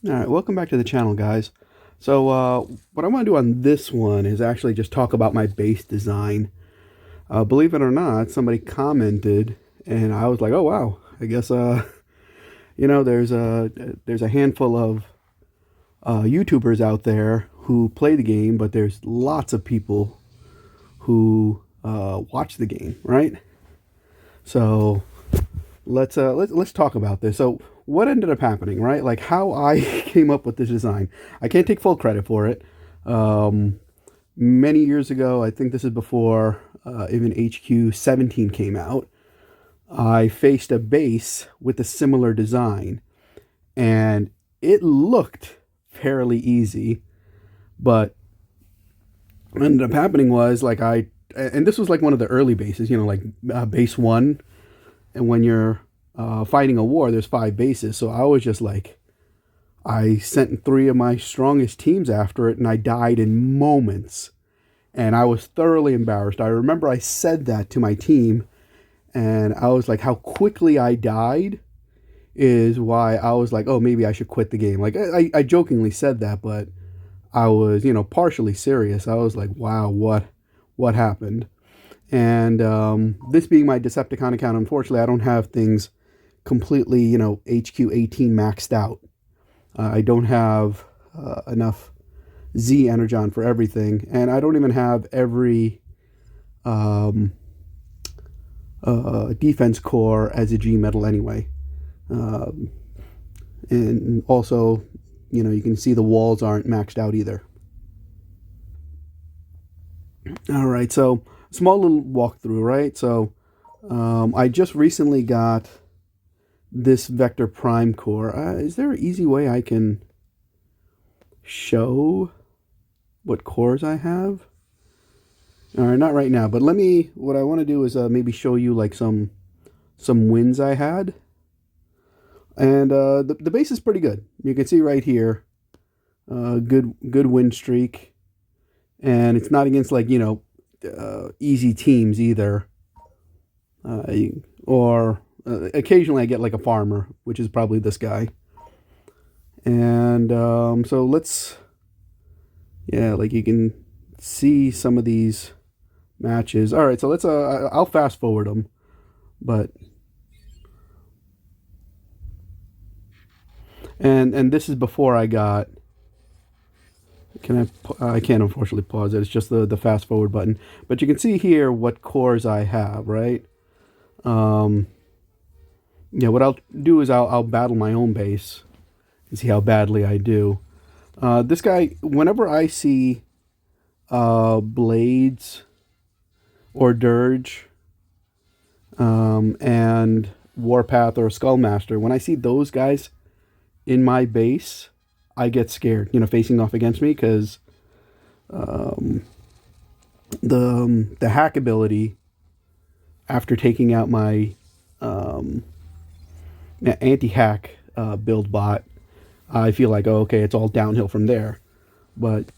All right, welcome back to the channel, guys. So, what I want to do on this one is actually just talk about my base design. Believe it or not, somebody commented, and I was like, "Oh wow, I guess there's a handful of YouTubers out there who play the game, but there's lots of people who watch the game, right?" So let's talk about this. So what ended up happening, right? Like how I came up with this design. I can't take full credit for it. Um, Many years ago, I think this is before even HQ 17 came out. I faced a base with a similar design, and it looked fairly easy. But what ended up happening was and this was like one of the early bases, like base one. And when you're fighting a war, there's five bases. So I was just like, I sent three of my strongest teams after it, and I died in moments. And I was thoroughly embarrassed. I remember I said that to my team, and I was like, how quickly I died is why I was like, oh, maybe I should quit the game. Like, I jokingly said that, but I was, partially serious. I was like, wow, what happened? And this being my Decepticon account, unfortunately, I don't have things completely, HQ 18 maxed out. I don't have enough Z Energon for everything, and I don't even have every um, defense core as a G metal anyway. Um, and also, you can see the walls aren't maxed out either. All right, so small little walkthrough, right? So I just recently got this Vector Prime core. Is there an easy way I can show what cores I have? All right, not right now, but what I want to do is maybe show you like some wins I had. And the base is pretty good. You can see right here, good win streak. And it's not against like, easy teams either. Or occasionally I get like a farmer, which is probably this guy. And so yeah, like you can see some of these matches. All right, so I'll fast forward them, but and this is before I got. Can I can't unfortunately pause it. It's just the fast forward button. But you can see here what cores I have, right? Um, yeah, what I'll do is I'll battle my own base and see how badly I do. This guy, whenever I see Blades or Dirge and Warpath or Skullmaster, when I see those guys in my base, I get scared, facing off against me because um, the hack ability after taking out my anti-hack build bot, I feel like, oh, okay, it's all downhill from there. But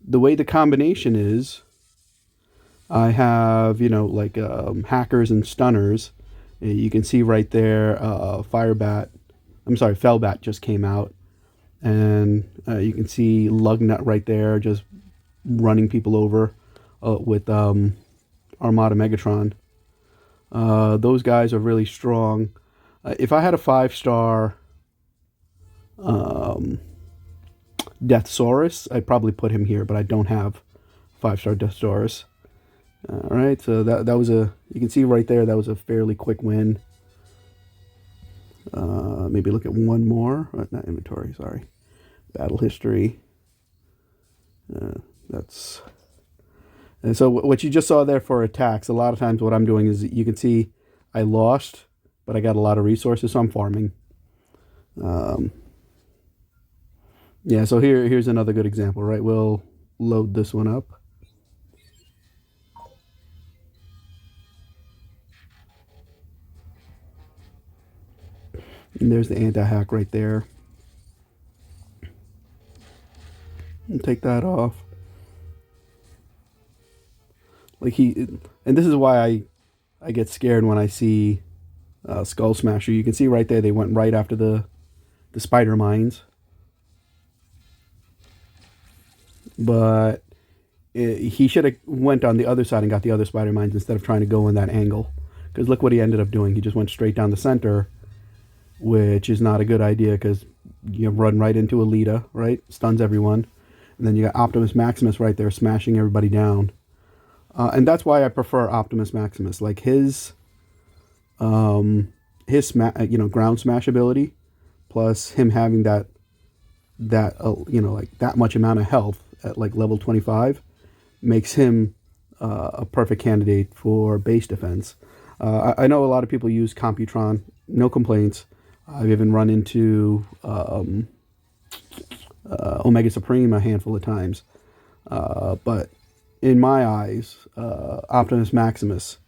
the way the combination is, I have, like hackers and stunners. You can see right there, Firebat, I'm sorry, Fellbat just came out. And you can see Lugnut right there just running people over with Armada Megatron. Those guys are really strong. If I had a 5-star um, Deathsaurus, I'd probably put him here, but I don't have 5-star Deathsaurus. All right, so that was you can see right there, that was a fairly quick win. Maybe look at one more. Not inventory, sorry. Battle history. That's and so what you just saw there for attacks. A lot of times, what I'm doing is you can see I lost, but I got a lot of resources, so I'm farming. Um, yeah, so here's another good example, right? We'll load this one up. And there's the anti-hack right there. And take that off. Like and this is why I get scared when I see Skull Smasher. You can see right there they went right after the spider mines. but he should have went on the other side and got the other spider mines instead of trying to go in that angle. Because look what he ended up doing. He just went straight down the center, which is not a good idea because you run right into Alita, right? Stuns everyone. And then you got Optimus Maximus right there smashing everybody down. And that's why I prefer Optimus Maximus. Like his ground smash ability, plus him having that like that much amount of health at like level 25, makes him a perfect candidate for base defense. I know a lot of people use Computron, no complaints. I've even run into Omega Supreme a handful of times. But in my eyes, Optimus Maximus,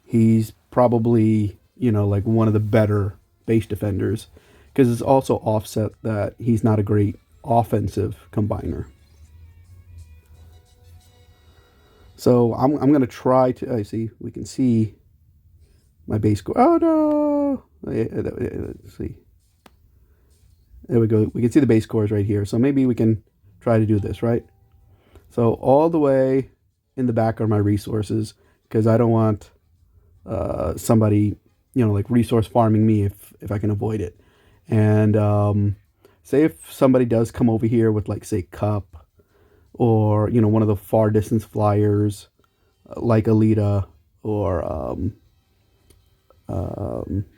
he's probably, like one of the better base defenders, because it's also offset that he's not a great offensive combiner. So I'm going to try to, we can see my base score. Oh no! Let's see. There we go. We can see the base scores right here. So maybe we can try to do this, right? So all the way in the back are my resources, because I don't want somebody, like resource farming me if I can avoid it. And say if somebody does come over here with, like, say, Cup, or, one of the far distance flyers, like Alita or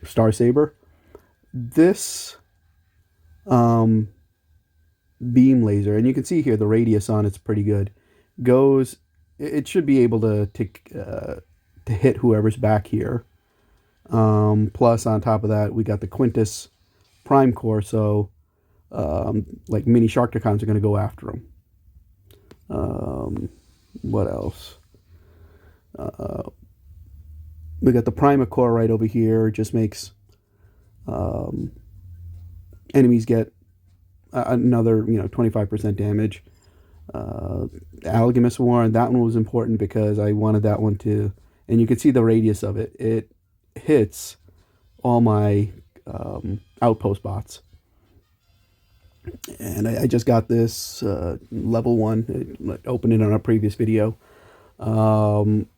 Star Saber, this beam laser, and you can see here the radius on it's pretty good, it should be able to hit whoever's back here. Plus on top of that, we got the Quintus Prime Core, so like mini Sharkticons are going to go after them. What else? We got the Prima Core right over here. It just makes enemies get another 25% damage. Alchemist Warren, that one was important because I wanted that one to, and you can see the radius of it. It hits all my outpost bots. And I just got this level 1. I opened it on a previous video.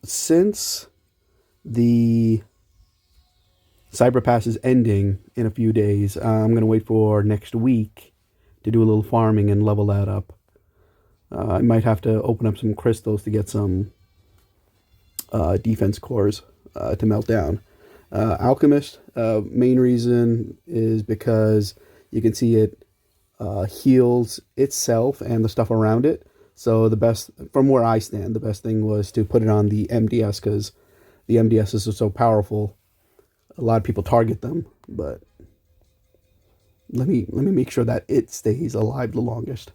Since the Cyber Pass is ending in a few days, I'm going to wait for next week to do a little farming and level that up. I might have to open up some crystals to get some defense cores to melt down. Alchemist, main reason is because you can see it heals itself and the stuff around it. So the best, from where I stand, the best thing was to put it on the MDS, because the MDSs are so powerful. A lot of people target them, but let me make sure that it stays alive the longest.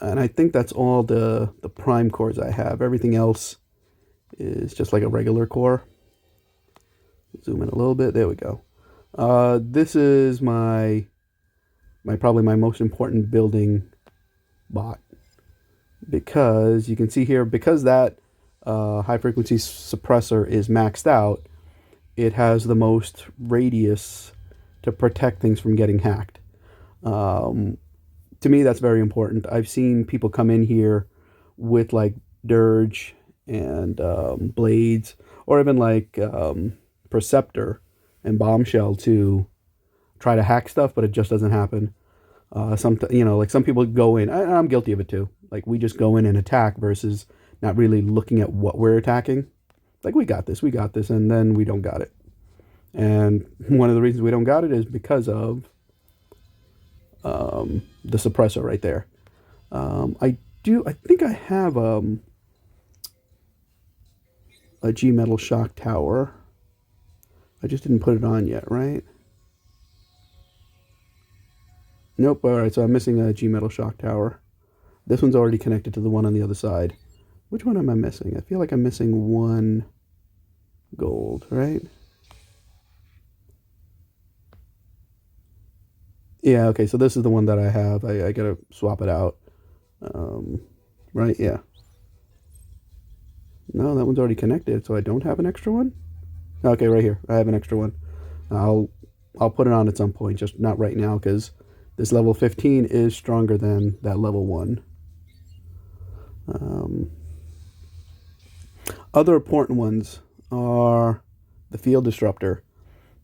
And I think that's all the prime cores I have. Everything else is just like a regular core. Zoom in a little bit. There we go. This is my probably my most important building bot, because you can see here, because that high frequency suppressor is maxed out, it has the most radius to protect things from getting hacked. To me, that's very important. I've seen people come in here with like Dirge and Blades, or even like Perceptor and Bombshell to try to hack stuff, but it just doesn't happen. Some people go in, I'm guilty of it too. Like, we just go in and attack versus not really looking at what we're attacking. Like, we got this, and then we don't got it. And one of the reasons we don't got it is because of the suppressor right there. I think I have a G-Metal Shock Tower. I just didn't put it on yet, right? Nope. Alright, so I'm missing a G-Metal Shock Tower. This one's already connected to the one on the other side. Which one am I missing? I feel like I'm missing one gold, right? Yeah, okay, so this is the one that I have. I gotta swap it out. Right, yeah. No, that one's already connected, so I don't have an extra one? Okay, right here. I have an extra one. I'll put it on at some point, just not right now, because this level 15 is stronger than that level 1. Um, Other important ones are the field disruptor.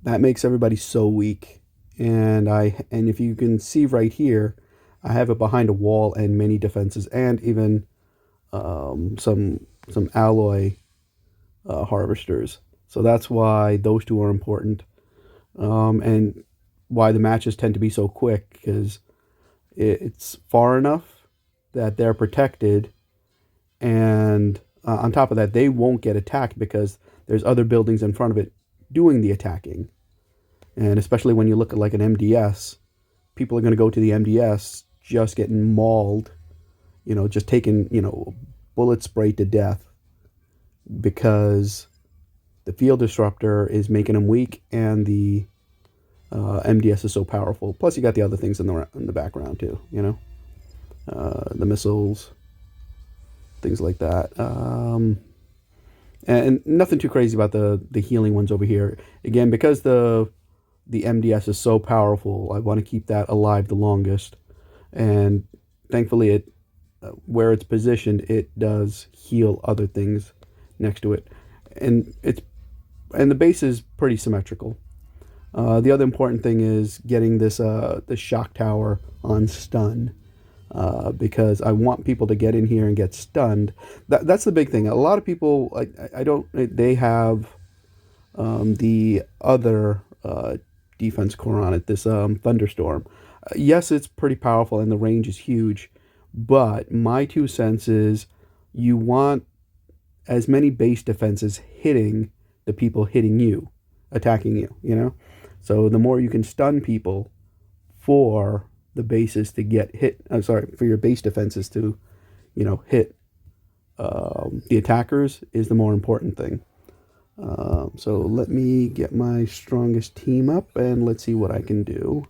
That makes everybody so weak. And if you can see right here, I have it behind a wall and many defenses, and even some alloy harvesters. So that's why those two are important, and why the matches tend to be so quick, because it's far enough that they're protected, and on top of that, they won't get attacked because there's other buildings in front of it doing the attacking. And especially when you look at like an MDS, people are going to go to the MDS just getting mauled, just taking, bullet sprayed to death because the field disruptor is making them weak and the MDS is so powerful. Plus, you got the other things in the background too, the missiles, things like that. And nothing too crazy about the healing ones over here. Again, because the MDS is so powerful, I want to keep that alive the longest. And thankfully, where it's positioned, it does heal other things next to it, and the base is pretty symmetrical. The other important thing is getting this shock tower on stun, because I want people to get in here and get stunned. That's the big thing. A lot of people, I don't, they have the other defense core on it, this thunderstorm. Yes, it's pretty powerful and the range is huge, but my 2 cents is you want as many base defenses hitting the people hitting you, attacking you. So the more you can stun people for the bases to get hit, I'm sorry, for your base defenses to, hit the attackers is the more important thing. So let me get my strongest team up and let's see what I can do.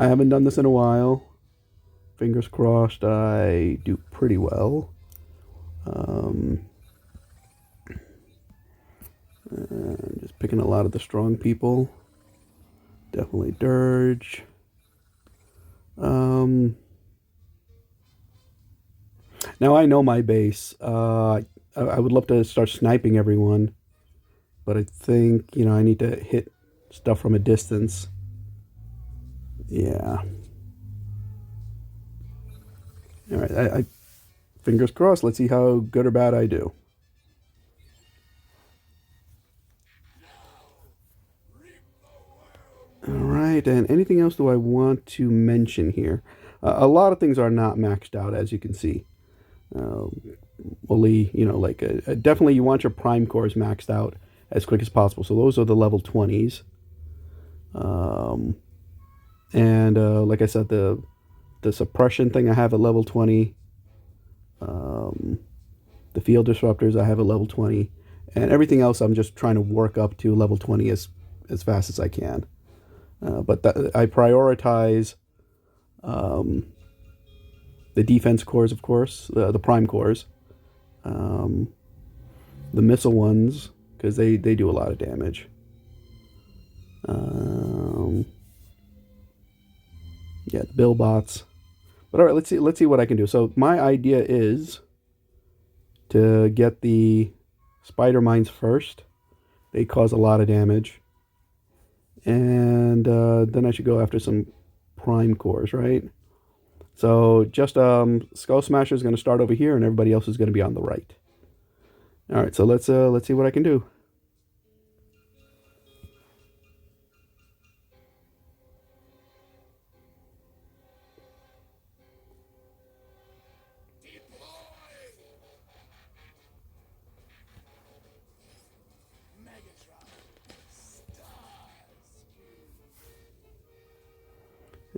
I haven't done this in a while. Fingers crossed I do pretty well. Just picking a lot of the strong people. Definitely Dirge. Now I know my base. I would love to start sniping everyone, but I think, I need to hit stuff from a distance. Yeah. All right. I fingers crossed. Let's see how good or bad I do. All right. And anything else do I want to mention here? A lot of things are not maxed out, as you can see. Only, definitely you want your prime cores maxed out as quick as possible. So those are the level 20s. And like I said, the suppression thing I have at level 20. The field disruptors I have at level 20. And everything else I'm just trying to work up to level 20 as fast as I can. But I prioritize the defense cores, of course, the prime cores, the missile ones, because they do a lot of damage. Yeah, the bill bots. But all right, let's see what I can do. So my idea is to get the spider mines first. They cause a lot of damage. And then I should go after some prime cores, right? So just Skull Smasher is going to start over here, and everybody else is going to be on the right. All right, so let's see what I can do.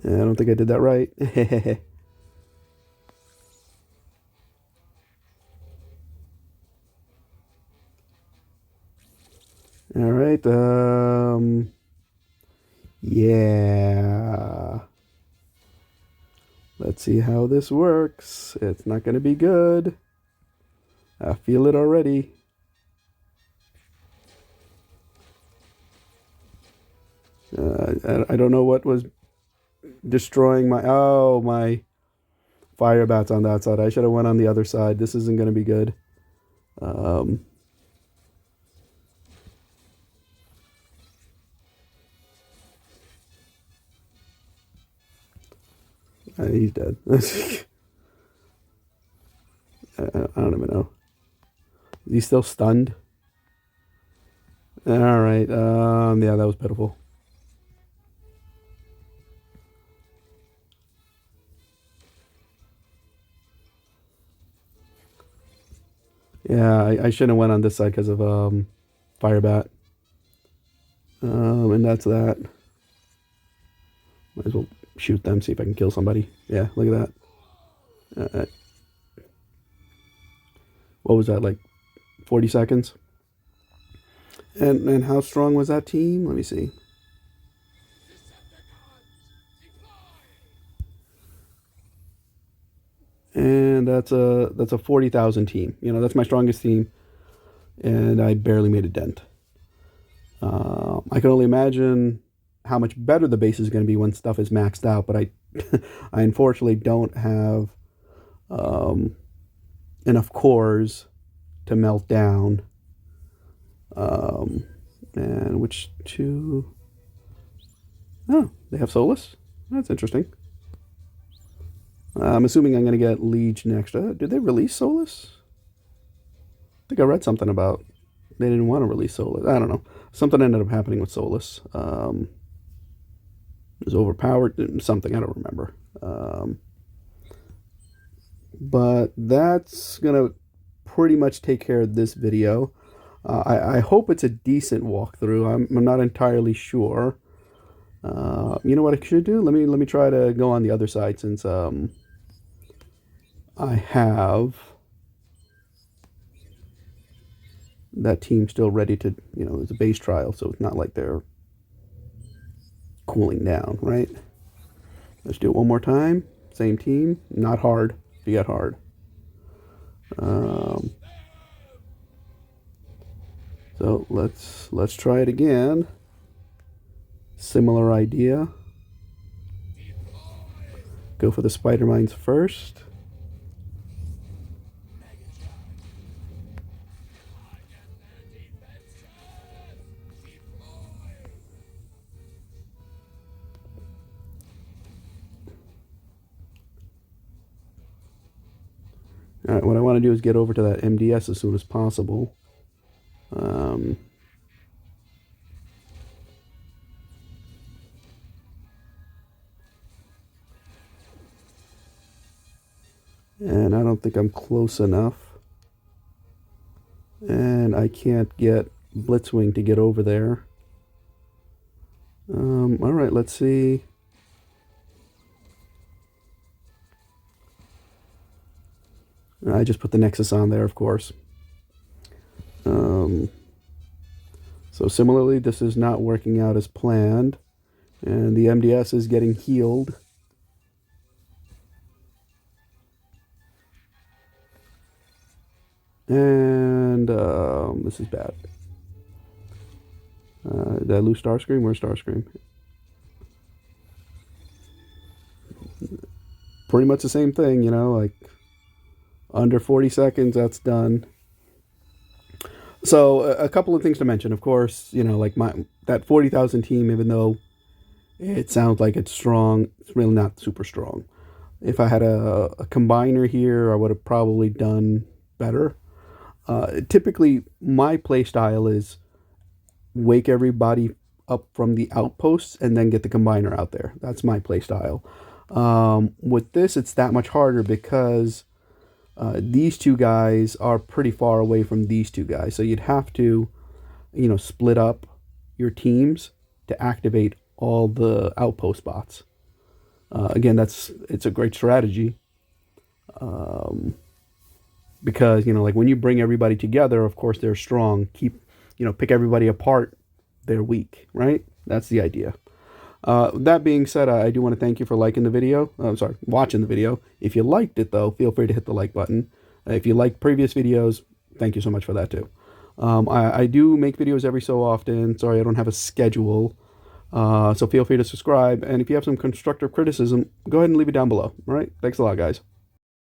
I don't think I did that right. All right. Yeah. Let's see how this works. It's not going to be good. I feel it already. I don't know what was destroying my... Oh, my Fire bats on that side. I should have went on the other side. This isn't going to be good. Um, he's dead. I don't even know. Is he still stunned? All right. Yeah, that was pitiful. Yeah, I shouldn't have went on this side because of fire bat. And that's that. Might as well shoot them, see if I can kill somebody. Yeah, look at that. What was that, like 40 seconds? And how strong was that team? Let me see. And that's a 40,000 team. You know, that's my strongest team, and I barely made a dent. I can only imagine how much better the base is going to be when stuff is maxed out, but I I unfortunately don't have enough cores to melt down. And which two? Oh, they have Solus. That's interesting. I'm assuming I'm going to get Liege next. Did they release Solus? I think I read something about they didn't want to release Solus. I don't know. Something ended up happening with Solus. It was overpowered. Something, I don't remember. But that's going to pretty much take care of this video. I hope it's a decent walkthrough. I'm not entirely sure. You know what I should do? Let me try to go on the other side since I have that team still ready to, you know, it's a base trial, so it's not like they're cooling down, right? Let's do it one more time. Same team, not hard. You get hard. So let's try it again. Similar idea. Go for the spider mines first. All right, what I want to do is get over to that MDS as soon as possible. And I don't think I'm close enough. And I can't get Blitzwing to get over there. All right, let's see. I just put the Nexus on there, of course. So similarly, this is not working out as planned. And the MDS is getting healed. And this is bad. Did I lose Starscream? Where's Starscream? Pretty much the same thing, you know, like under 40 seconds, that's done. So a couple of things to mention, of course, you know, like that 40,000 team, even though it sounds like it's strong, it's really not super strong. If I had a combiner here, I would have probably done better. Typically, my play style is wake everybody up from the outposts and then get the combiner out there. That's my play style. With this, it's that much harder because these two guys are pretty far away from these two guys. So you'd have to, you know, split up your teams to activate all the outpost bots. Again, it's a great strategy. Because, you know, like when you bring everybody together, of course, they're strong. Pick everybody apart, they're weak, right? That's the idea. That being said, I do want to thank you for liking the video. I'm sorry, watching the video. If you liked it, though, feel free to hit the like button. If you liked previous videos, thank you so much for that, too. I do make videos every so often. Sorry, I don't have a schedule. So feel free to subscribe. And if you have some constructive criticism, go ahead and leave it down below. All right? Thanks a lot, guys.